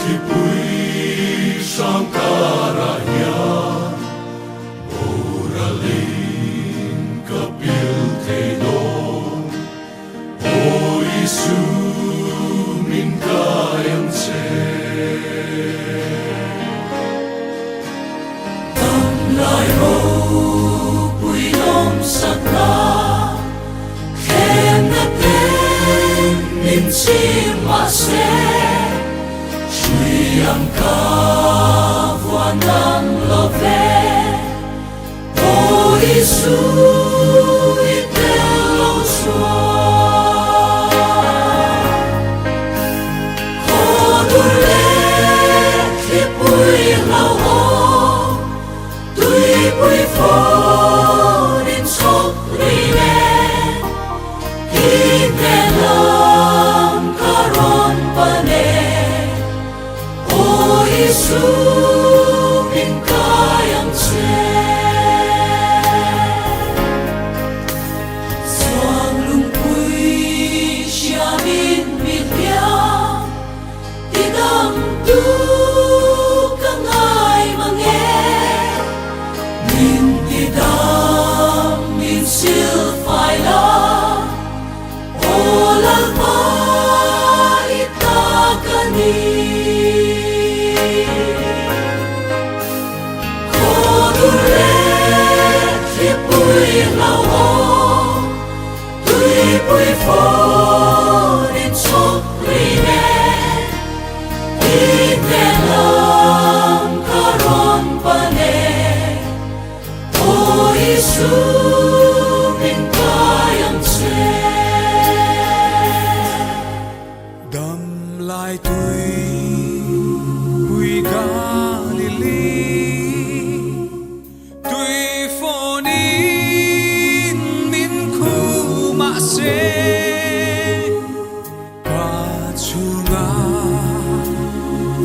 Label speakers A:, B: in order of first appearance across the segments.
A: Tipuy siyang karahya, oraling kapiltedong, o Isu min kayang Tamlay ho puy nom sakla, khen natin min simase, Suyang kawan ng love, o Isu itelong suwa. Kodule tipuy lau o, tuy puy phô din sốc rine, hinelang karon pane, Isu min kayang Soang lungpuy siya min mitya, Tidang tu kangay mange, Min tidang min silfay la, Olal pa itakani. Tipuy lau o, tuy puy phô din sốc rine, hinelang karon pane, o Isu min kayang
B: Damlay puy Galili,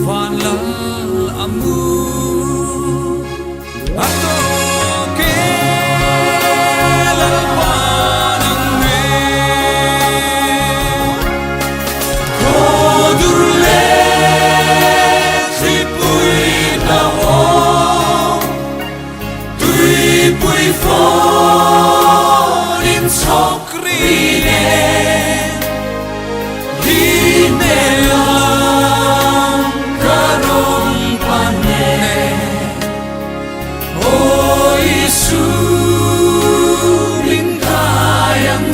B: Van lal amu ato ke lal panang me kodurle tipuy tao tuy puy phô din sốc rine Isu min kayang